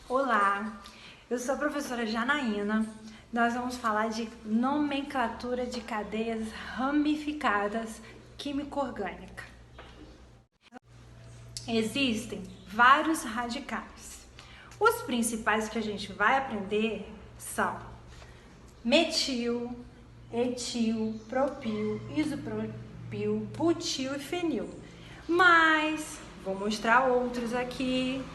Olá, eu sou a professora Janaína. Nós vamos falar de nomenclatura de cadeias ramificadas químico-orgânica. Existem vários radicais. Os principais que a gente vai aprender são metil, etil, propil, isopropil, butil e fenil. Mas vou mostrar outros aqui.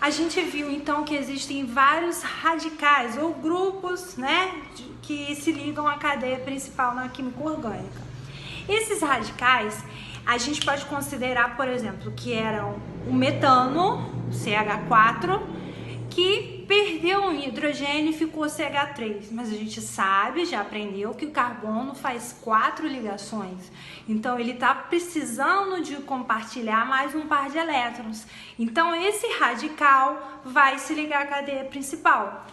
A gente viu então que existem vários radicais ou grupos, que se ligam à cadeia principal na química orgânica. Esses radicais a gente pode considerar, por exemplo, que eram o metano, CH4, que perdeu um hidrogênio e ficou CH3, mas a gente sabe, já aprendeu que o carbono faz 4 ligações, então ele está precisando de compartilhar mais um par de elétrons, então esse radical vai se ligar à cadeia principal.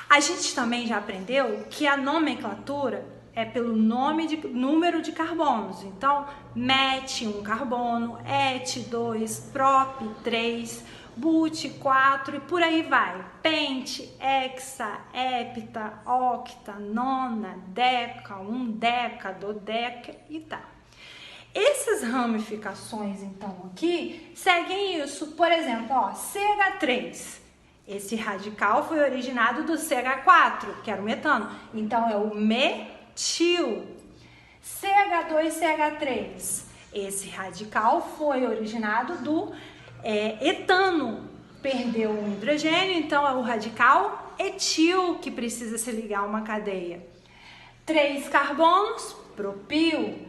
A gente também já aprendeu que a nomenclatura é pelo número de carbonos, então met 1 carbono, et 2, prop 3, but 4 e por aí vai. Pent, hexa, hepta, octa, nona, deca, undeca, dodeca e tal. Essas ramificações, então, aqui, seguem isso. Por exemplo, ó, CH3. Esse radical foi originado do CH4, que era o metano. Então, é o metil. CH2CH3. Esse radical foi originado do etano, perdeu um hidrogênio, então é o radical etil que precisa se ligar a uma cadeia. 3 carbonos, propil.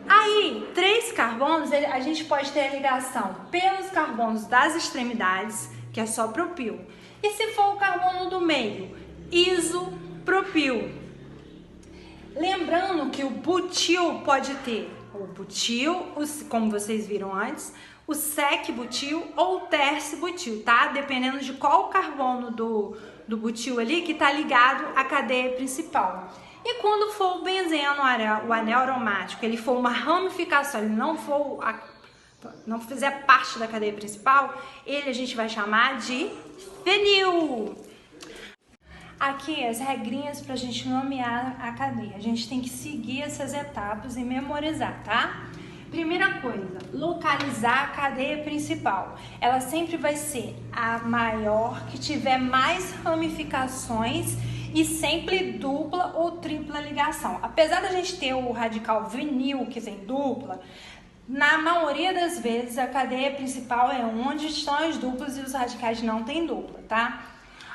Aí, 3 carbonos, a gente pode ter a ligação pelos carbonos das extremidades, que é só propil. E se for o carbono do meio, isopropil. Lembrando que o butil pode ter o butil, como vocês viram antes, o sec-butil ou o terce-butil, tá? Dependendo de qual carbono do butil ali que tá ligado à cadeia principal. E quando for o benzeno, o anel aromático, ele for uma ramificação, ele não fizer parte da cadeia principal, ele a gente vai chamar de fenil. Aqui as regrinhas para a gente nomear a cadeia. A gente tem que seguir essas etapas e memorizar, tá? Primeira coisa, localizar a cadeia principal. Ela sempre vai ser a maior que tiver mais ramificações e sempre dupla ou tripla ligação. Apesar da gente ter o radical vinil que tem dupla, na maioria das vezes a cadeia principal é onde estão as duplas e os radicais não têm dupla, tá?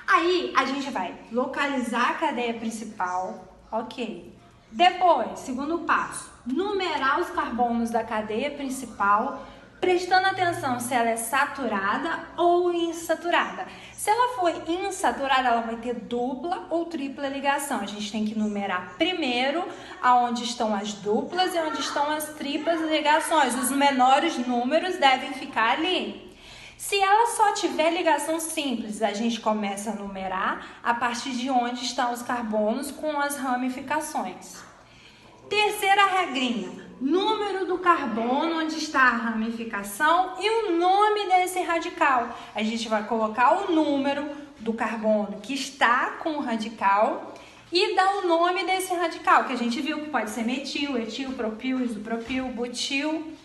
Aí a gente vai localizar a cadeia principal, ok. Depois, segundo passo, numerar os carbonos da cadeia principal, prestando atenção se ela é saturada ou insaturada. Se ela for insaturada, ela vai ter dupla ou tripla ligação. A gente tem que numerar primeiro aonde estão as duplas e onde estão as triplas ligações. Os menores números devem ficar ali. Se ela só tiver ligação simples, a gente começa a numerar a partir de onde estão os carbonos com as ramificações. Terceira regrinha, número do carbono onde está a ramificação e o nome desse radical. A gente vai colocar o número do carbono que está com o radical e dar o nome desse radical, que a gente viu que pode ser metil, etil, propil, isopropil, butil.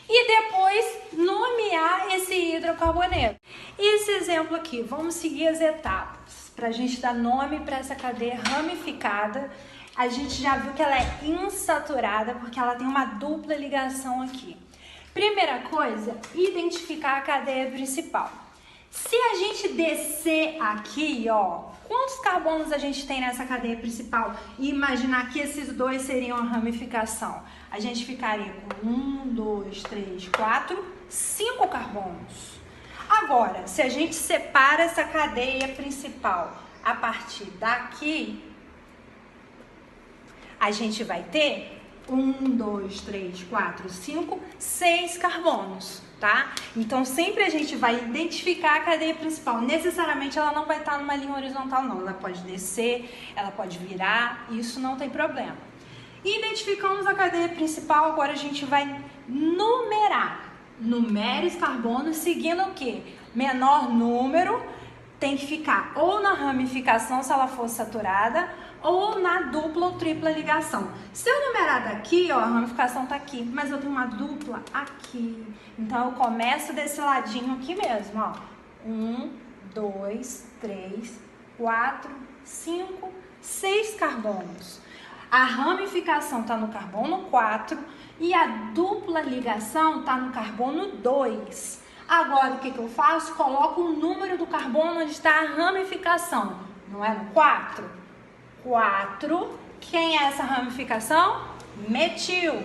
E depois nomear esse hidrocarboneto. Esse exemplo aqui, vamos seguir as etapas para a gente dar nome para essa cadeia ramificada. A gente já viu que ela é insaturada porque ela tem uma dupla ligação aqui. Primeira coisa, identificar a cadeia principal. Se a gente descer aqui, ó, quantos carbonos a gente tem nessa cadeia principal? E imaginar que esses dois seriam a ramificação. A gente ficaria com 1, 2, 3, 4, 5 carbonos. Agora, se a gente separa essa cadeia principal a partir daqui, a gente vai ter 1, 2, 3, 4, 5, 6 carbonos, tá? Então, sempre a gente vai identificar a cadeia principal. Necessariamente, ela não vai estar numa linha horizontal, não. Ela pode descer, ela pode virar, isso não tem problema. Identificamos a cadeia principal, agora a gente vai numerar. Numere os carbonos seguindo o quê? Menor número tem que ficar ou na ramificação, se ela for saturada, ou na dupla ou tripla ligação. Se eu numerar daqui, ó, a ramificação tá aqui, mas eu tenho uma dupla aqui. Então, eu começo desse ladinho aqui mesmo, ó. 1, 2, 3, 4, 5, 6 carbonos. A ramificação tá no carbono 4 e a dupla ligação tá no carbono 2. Agora, o que eu faço? Coloco o número do carbono onde está a ramificação. Não é no 4? 4, quem é essa ramificação? Metil.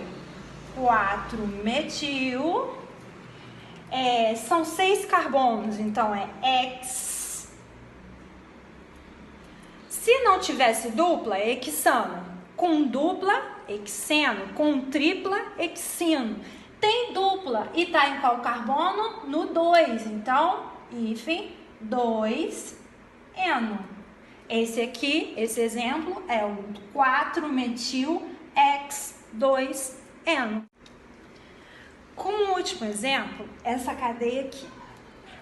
4 metil. São 6 carbonos, então é hex. Se não tivesse dupla, é hexano. Com dupla, hexeno. Com tripla, hexino. Tem dupla e tá em qual carbono? No 2. Então, hífen 2-eno. Esse aqui, esse exemplo é o 4-metil-hex-2-eno. Como último exemplo, essa cadeia aqui.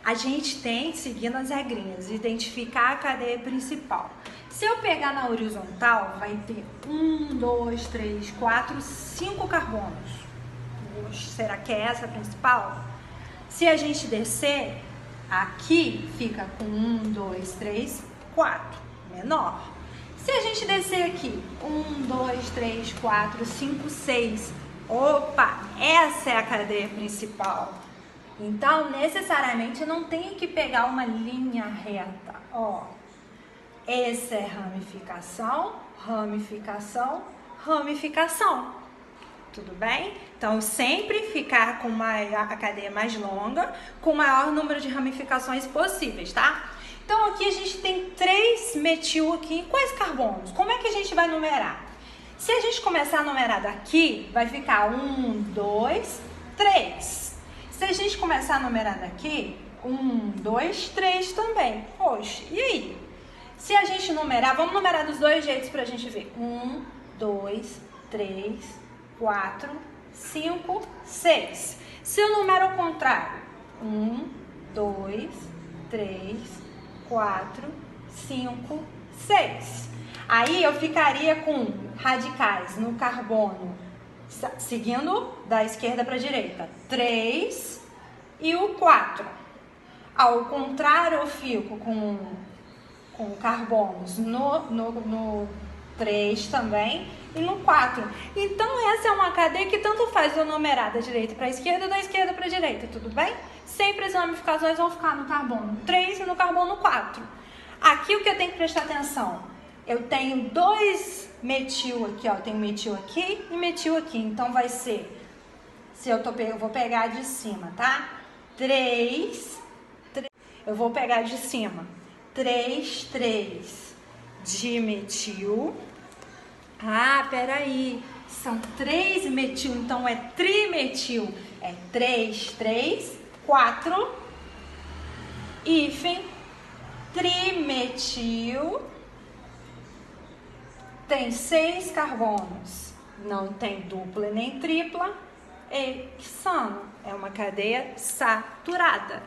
A gente tem, seguindo as regrinhas, identificar a cadeia principal. Se eu pegar na horizontal, vai ter 1, 2, 3, 4, 5 carbonos. Será que é essa a principal? Se a gente descer, aqui fica com 1, 2, 3, 4. Menor. Se a gente descer aqui, 1, 2, 3, 4, 5, 6. Opa, essa é a cadeia principal. Então, necessariamente, não tem que pegar uma linha reta. Ó, essa é ramificação, ramificação, ramificação. Tudo bem? Então, sempre ficar com a cadeia mais longa, com o maior número de ramificações possíveis, tá? Então, aqui a gente tem 3 metil aqui. Quais carbonos? Como é que a gente vai numerar? Se a gente começar a numerar daqui, vai ficar 1, 2, 3. Se a gente começar a numerar daqui, 1, 2, 3 também. Poxa, e aí? Se a gente numerar, vamos numerar dos dois jeitos pra gente ver. 1, 2, 3, 4, 5, 6. Se eu numero ao contrário, 1, 2, 3, 4, 5, 6. Aí eu ficaria com radicais no carbono, seguindo da esquerda para a direita, 3 e o 4. Ao contrário, eu fico com carbonos no 3 também e no 4. Então, essa é uma cadeia que tanto faz eu numerar da direita para a esquerda ou da esquerda para a direita, tudo bem? Sempre as ramificações vão ficar no carbono 3 e no carbono 4. Aqui o que eu tenho que prestar atenção? Eu tenho 2 metil aqui, ó. Eu tenho metil aqui e metil aqui. Então, vai ser, eu vou pegar de cima, tá? 3, eu vou pegar de cima. 3, 3 de metil. Ah, peraí. São 3 metil, então é trimetil. É 3, 3, 4. Hífen trimetil. Tem 6 carbonos. Não tem dupla e nem tripla. Hexano. É uma cadeia saturada.